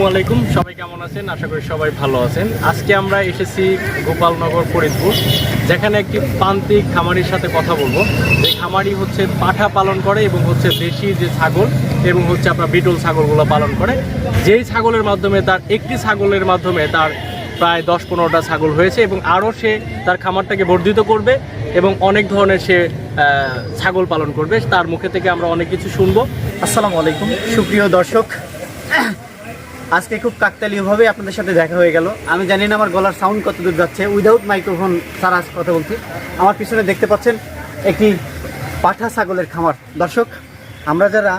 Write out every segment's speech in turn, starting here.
আসসালামু আলাইকুম, সবাই কেমন আছেন? আশা করি সবাই ভালো আছেন। আজকে আমরা এসেছি গোপালনগর ফরিদপুর, যেখানে একটি প্রান্তিক খামারির সাথে কথা বলবো। যে খামারি হচ্ছে পাঠা পালন করে এবং হচ্ছে দেশি যে ছাগল এবং হচ্ছে আপনার বিটল ছাগলগুলো পালন করে। যেই ছাগলের মাধ্যমে তার একটি ছাগলের মাধ্যমে তার প্রায় 10-15টা ছাগল হয়েছে এবং আরও সে তার খামারটাকে বর্ধিত করবে এবং অনেক ধরনের সে ছাগল পালন করবে। তার মুখে থেকে আমরা অনেক কিছু শুনবো। আসসালামু আলাইকুম সুপ্রিয় দর্শক, আজকে খুব কাকতালীয়ভাবে আপনাদের সাথে দেখা হয়ে গেল। আমি জানি না আমার গলার সাউন্ড কত দূর যাচ্ছে, উইদাউট মাইক্রোফোন ছাড়া কথা বলছি। আমার পিছনে দেখতে পাচ্ছেন একটি পাঠা ছাগলের খামার। দর্শক, আমরা যারা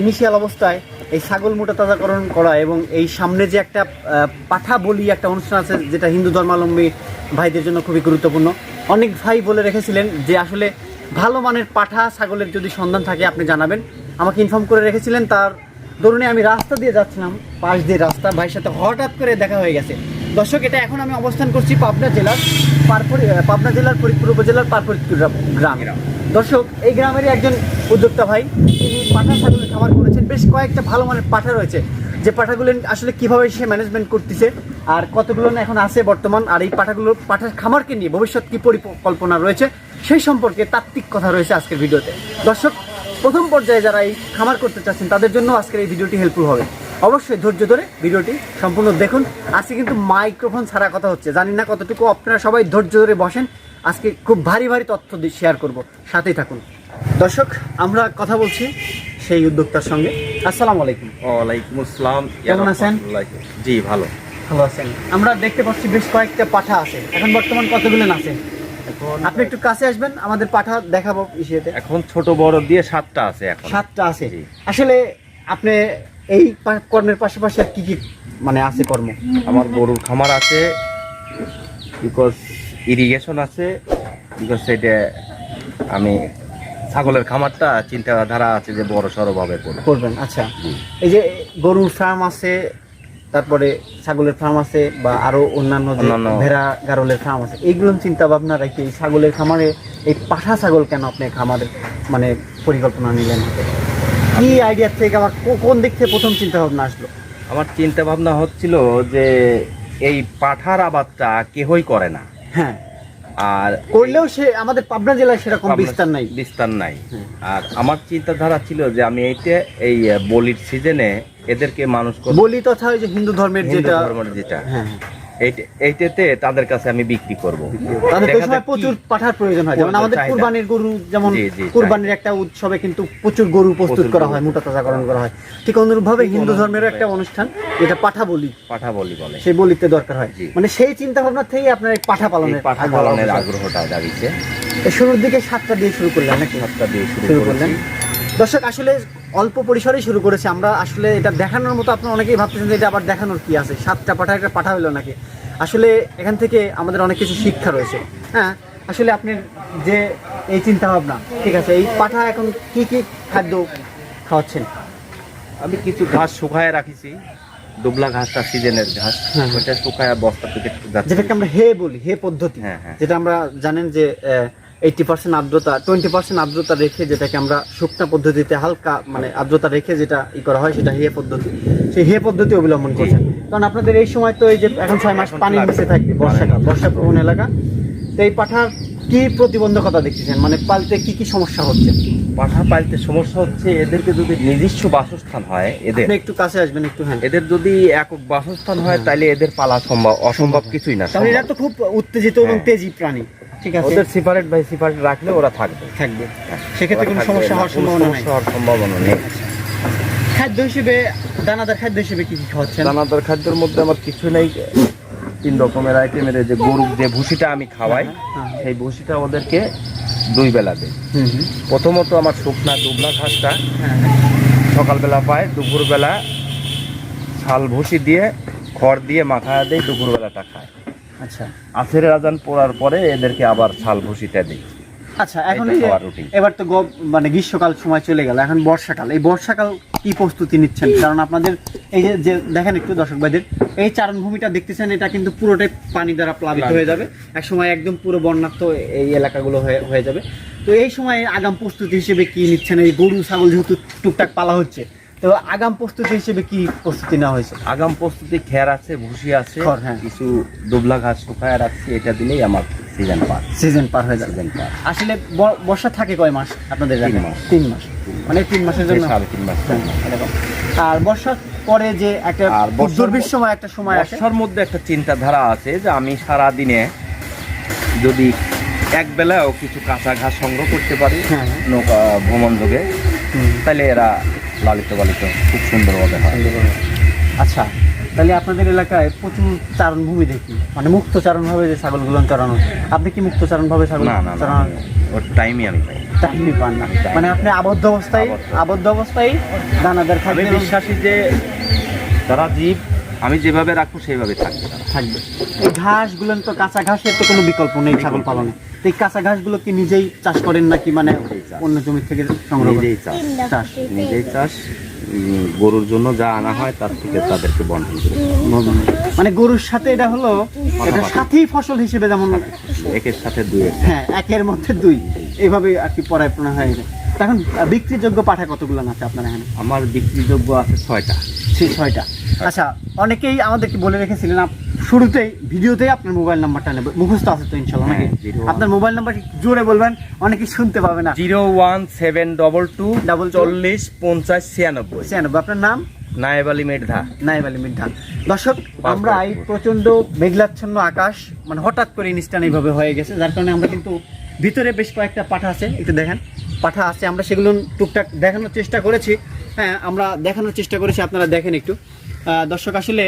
ইনিশিয়াল অবস্থায় এই ছাগল মোটা তাজাকরণ করা এবং এই সামনে যে একটা পাঠা বলি একটা অনুষ্ঠান আছে, যেটা হিন্দু ধর্মাবলম্বী ভাইদের জন্য খুবই গুরুত্বপূর্ণ। অনেক ভাই বলে রেখেছিলেন যে আসলে ভালো মানের পাঠা ছাগলের যদি সন্ধান থাকে আপনি জানাবেন, আমাকে ইনফর্ম করে রেখেছিলেন। তার দরুনে আমি রাস্তা দিয়ে যাচ্ছিলাম, পাশ দিয়ে রাস্তা, ভাইয়ের সাথে হঠাৎ করে দেখা হয়ে গেছে। দর্শক, এটা এখন আমি অবস্থান করছি পাবনা জেলার ফরিদপুর উপজেলার পারফরিদপুর গ্রামে। দর্শক, এই গ্রামেরই একজন উদ্যোক্তা ভাই, তিনি পাঠা ছাগলের খামার করেছেন। বেশ কয়েকটা ভালো মানের পাঠা রয়েছে, যে পাঠাগুলো আসলে কীভাবে সে ম্যানেজমেন্ট করতেছে আর কতগুলো না এখন আছে বর্তমান, আর এই পাঠার খামারকে নিয়ে ভবিষ্যৎ কী পরিকল্পনা রয়েছে সেই সম্পর্কে তাত্ত্বিক কথা রয়েছে আজকের ভিডিওতে। দর্শক, প্রথম পর্যায়ে যারা এই খামার করতে চাচ্ছেন তাদের জন্য আজকের এই ভিডিওটি হেল্পফুল হবে। অবশ্যই ধৈর্য ধরে ভিডিওটি সম্পূর্ণ দেখুন। আজকে কিন্তু মাইক্রোফোন ছাড়া কথা হচ্ছে, জানি না কতটুকু আপনারা সবাই ধৈর্য ধরে বসেন। আজকে খুব ভারী তথ্য শেয়ার করব, সাথেই থাকুন। দর্শক, আমরা কথা বলছি সেই উদ্যোক্তার সঙ্গে। আসসালামু আলাইকুম। ওয়ালাইকুম আসসালাম। কেমন আছেন? জি, ভালো আছেন। আমরা দেখতে পাচ্ছি বেশ কয়েকটা পাঠা আছে, এখন বর্তমান কতগুলো আছে? আপনি একটু কাছে আসবেন, আমাদের পাঠা দেখাবো। এখন ছোট বড় দিয়ে 7টা আছে। এখন 7টা আছে। আসলে আপনি এই কর্মের পাশাপাশি কি কি মানে আছে কর্ম? আমার গরুর খামার আছে, বিকজ ইরিগেশন আছে, বিকজ সেটা আমি ছাগলের খামারটা চিন্তাধারা আছে যে বড় সড়ভাবে করবেন। আচ্ছা, এই যে গরুর ফার্ম আছে, তারপরে ছাগলের ফার্ম আছে, বা আরো অন্যান্য ভেড়া গারলের ফার্ম আছে, এইগুলো চিন্তা ভাবনা রেখে এই ছাগলের খামারে এই পাঠা ছাগল কেন আপনি খামারের মানে পরিকল্পনা নিলেন? কি আইডিয়া থেকে, আমার কোন দিক থেকে প্রথম চিন্তা ভাবনা আসলো? আমার চিন্তা ভাবনা হচ্ছিল যে এই পাঠার আবাদটা কেহই করে না। হ্যাঁ, আর করলেও সে আমাদের পাবনা জেলায় সেরকম বিস্তার নাই। আর আমার চিন্তাধারা ছিল যে আমি এই বলির সিজনে এদেরকে মানুষ বলি তথা ওই যে হিন্দু ধর্মের যেটা এইটাতে তাদের কাছে আমি বিক্রি করব। তাদের প্রচুর পাঠার প্রয়োজন হয়, যেমন আমাদের কুরবানির গরু, যেমন কুরবানির একটা উৎসবে কিন্তু প্রচুর গরু প্রস্তুত করা হয়, মোটা তাজাকরণ করা হয়। ঠিক অনুরূপভাবে হিন্দু ধর্মের একটা অনুষ্ঠান যেটা পাঠা বলি বলে, সেই বলিতে দরকার হয়। মানে সেই চিন্তা ভাবনা থেকে আপনার এই পাঠা পালনের আগ্রহটা জাগিয়েছে। শুরুর দিকে 7টা দিয়ে শুরু করলেন নাকি? 7টা দিয়ে শুরু করলেন। দর্শক, আসলে অল্প পরিসরেই শুরু করেছে আমরা। আসলে এটা দেখানোর মতো, আপনারা অনেকেই ভাবতেছেন যে এটা আবার দেখানোর কি আছে, 7টা পাঠা একটা পাঠা হলো নাকি। আসলে এখান থেকে আমাদের অনেক কিছু শিক্ষা রয়েছে। হ্যাঁ, আসলে আপনি যে এই চিন্তা ভাবনা, ঠিক আছে, এই পাঠা এখন কি কি খাদ্য খাওয়াচ্ছেন? আমি কিছু ঘাস শুকায় রাখিছি, দুবলা ঘাসটা সিজনের ঘাস, ওটা শুকায় বস্তা থেকে, যেটাকে আমরা হে বলি, হে পদ্ধতি। যেটা আমরা জানেন যে 80% আর্দ্রতা, 20% আর্দ্রতা রেখে, যেটাকে আমরা শুকনা পদ্ধতিতে হালকা মানে আর্দ্রতা রেখে যেটা করা হয়, সেটা হে পদ্ধতি। সেই হে পদ্ধতি অবলম্বন করছেন, কারণ আপনাদের এই সময় তো এই যে এখন 6 মাস পানির নিচে থাকবে, বর্ষা প্রবণ এলাকা। তো এই পাঠার কি প্রতিবন্ধকতা দেখতেছেন, মানে পালতে কি কি সমস্যা হচ্ছে? পাঠা পালতে সমস্যা হচ্ছে, এদেরকে যদি নিজস্ব বাসস্থান হয়, এদের একটু কাছে আসবেন একটু। হ্যাঁ, এদের যদি একক বাসস্থান হয় তাহলে এদের পালা অসম্ভব কিছুই না। কারণ এরা তো খুব উত্তেজিত এবং তেজি প্রাণী। ঠিক আছে, ওদের সেপারেট রাখলে ওরা থাকবে। সেক্ষেত্রে কোনো সমস্যা হওয়ার সম্ভাবনা নেই। খাদ্য হিসেবে, দানাদার খাদ্য হিসেবে কি কি খাওয়াচ্ছেন? দানাদার খাদ্যের মধ্যে আমার কিছু নেই, 3 রকমের আইটেমের। যে গরুর যে ভুসিটা আমি খাওয়াই, সেই ভুসিটা ওদেরকে 2 বেলা দেয়। প্রথমত আমার শুকনা দুবলা ঘাসটা সকালবেলা পায়, দুপুরবেলা ছাল ভুসি দিয়ে খড় দিয়ে মাখায় দেয়, দুপুরবেলাটা খায়। আচ্ছা, আসরের আজান পড়ার পরে এদেরকে আবার ছাল ভুসিটা দিই। আচ্ছা, এখন এবার তো মানে গ্রীষ্মকাল সময় চলে গেল, এখন বর্ষাকাল। এই বর্ষাকাল কি প্রস্তুতি নিচ্ছেন? কারণ আপনাদের এই যে দেখেন একটু দর্শক ভাইদের, এই চারণভূমিটা দেখতেছেন, এটা কিন্তু পুরোটাই পানি দ্বারা প্লাবিত হয়ে যাবে এক সময়, একদম পুরো বন্যার্থ এই এলাকাগুলো হয়ে যাবে। তো এই সময় আগাম প্রস্তুতি হিসেবে কি নিচ্ছেন? এই গরু ছাগল যেহেতু টুকটাক পালা হচ্ছে, তো আগাম প্রস্তুতি হিসেবে কি প্রস্তুতি নেওয়া হয়েছে? আগাম প্রস্তুতি খের আছে, ভুসি আছে, খড়, হ্যাঁ। কিছু দুবলা ঘাস শুকায় রাখছি, এটা দিলেই আমার সিজন পার হয়ে যাবে। আসলে বর্ষা থাকে কয় মাস আপনাদের? 3 মাস। 3 মাস, মানে 3 মাসের জন্য 3.5 মাস। এরকম। আর বর্ষার পরে যে একটা দুর্বিষহ একটা সময় আসে, বর্ষার মধ্যে একটা চিন্তাধারা আছে যে আমি সারা দিনে যদি এক বেলাও কিছু কাঁচা ঘাস সংগ্রহ করতে পারি হ্যাঁ। নৌকা ভ্রমণ যোগে, তাহলে এরা লালিত পালিত খুব সুন্দরভাবে হয়। আচ্ছা, তাহলে আপনাদের এলাকায় প্রচুর চারণ ভূমি দেখি, মানে মুক্ত চারণ ভাবে যে ছাগলগুলো চড়ানো, আপনি কি মুক্ত চারণ ভাবে ছাগল না, চড়ানো? ওর টাইমই আমি পাই। টাইমই পান না, মানে আপনি আবদ্ধ অবস্থায় দানাদার আমি থাকবে, বিশ্বাসী যে তারা জীব আমি যেভাবে রাখবো সেইভাবে থাকবে। এই ঘাসগুলো তো কাঁচা ঘাসের তো কোনো বিকল্প নেই ছাগল পালনে। তো এই কাঁচা ঘাসগুলো কি নিজেই চাষ করেন নাকি মানে অন্য জমি থেকে সংগ্রহ করেন? নিজেই চাষ। গরুর জন্য যা আনা হয় তার থেকে তাদেরকে বন্টন করে। মানে গরুর সাথে এটা হলো এটা সাথী ফসল হিসেবে, যেমন একের সাথে দুই। হ্যাঁ, একের মধ্যে দুই, এইভাবে আর কি পরায়পনা হয়ে যায়। এখন বিক্রিযোগ্য পাঠা কতগুলো আছে আপনার এখানে? আমার বিক্রিযোগ্য আছে 6টা। 6টা। আচ্ছা, অনেকেই আমাদেরকে বলে রেখেছিলেন শুরুতেই ভিডিওতেই আপনার মোবাইল নাম্বারটা নেবে, মুখস্থ আছে তো ইনশাল্লাহ নাকি? আপনার মোবাইল নাম্বার জোরে বলবেন, অনেকে শুনতে পাবে না। 01722 40 50 96। আপনার নাম? নায়েব আলী মেধা। দর্শক, আমরা এই প্রচন্ড মেঘলাচ্ছন্ন আকাশ, মানে হঠাৎ করে ইনস্ট্যান্ট এইভাবে হয়ে গেছে, যার কারণে আমরা কিন্তু ভিতরে বেশ কয়েকটা পাঠা আছে, একটু দেখেন পাঠা আছে, আমরা সেগুলো টুকটাক দেখানোর চেষ্টা করেছি। হ্যাঁ, আমরা দেখানোর চেষ্টা করেছি, আপনারা দেখেন একটু। দর্শক, আসলে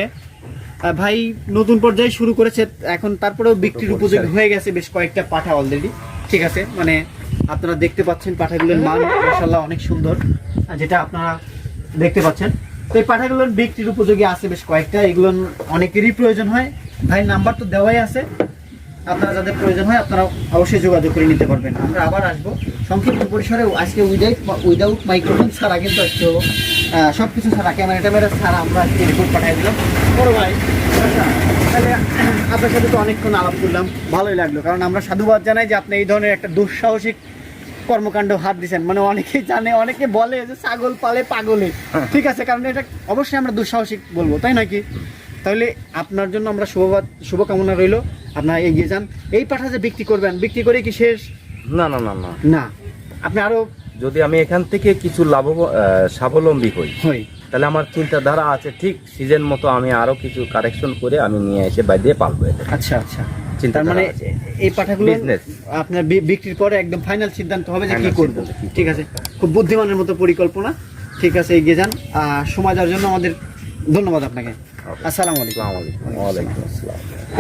ভাই নতুন পর্যায়ে শুরু করেছে এখন, তারপরেও বিক্রির উপযোগী হয়ে গেছে বেশ কয়েকটা পাঠা অলরেডি। ঠিক আছে, মানে আপনারা দেখতে পাচ্ছেন পাঠাগুলোর মান মাশাআল্লাহ অনেক সুন্দর, যেটা আপনারা দেখতে পাচ্ছেন। তো এই পাঠাগুলোর বিক্রির উপযোগী আছে বেশ কয়েকটা, এগুলো অনেকেরই প্রয়োজন হয়। ভাই নাম্বার তো দেওয়াই আছে, আপনারা যাদের প্রয়োজন হয় আপনারা অবশ্যই যোগাযোগ করে নিতে পারবেন। আমরা আবার আসবো সংক্ষিপ্ত পরিসরে, আজকে উইদাউট মাইক্রোফোন ছাড়া, কিন্তু একটু সব কিছু ছাড়া, ক্যামেরা ছাড়া আমরা আজকে রিপোর্ট পাঠিয়ে দিলাম। বড় ভাই, আচ্ছা, তাহলে আপনার সাথে তো অনেকক্ষণ আলাপ করলাম, ভালোই লাগলো, কারণ আমরা সাধুবাদ জানাই যে আপনি এই ধরনের একটা দুঃসাহসিক কর্মকাণ্ড হাত দিচ্ছেন। মানে অনেকেই জানে, অনেকে বলে যে ছাগল পালে পাগলে, ঠিক আছে, কারণ এটা অবশ্যই আমরা দুঃসাহসিক বলবো, তাই নয় কি? তাহলে আপনার জন্য আমরা শুভকামনা রইল, আপনারা এগিয়ে যান। এই পাঠা যে বিক্রি করবেন, বিক্রি করে কি শেষ? না, আপনি আরো যদি আমি এখান থেকে কিছু স্বাবলম্বী হই, তাহলে আমার চিন্তাধারা আছে ঠিক সিজন মতো আমি আরো কিছু কারেকশন করে আমি নিয়ে এসে বাইরে পালবো। আচ্ছা, তার মানে এই পাঠাগুলো আপনার বিক্রির পরে একদম ফাইনাল সিদ্ধান্ত হবে যে কি করব। ঠিক আছে, খুব বুদ্ধিমানের মতো পরিকল্পনা। ঠিক আছে, এগিয়ে যান। সময় দেওয়ার জন্য আমাদের ধন্যবাদ আপনাকে। আসসালামু আলাইকুম। ওয়ালাইকুম আসসালাম।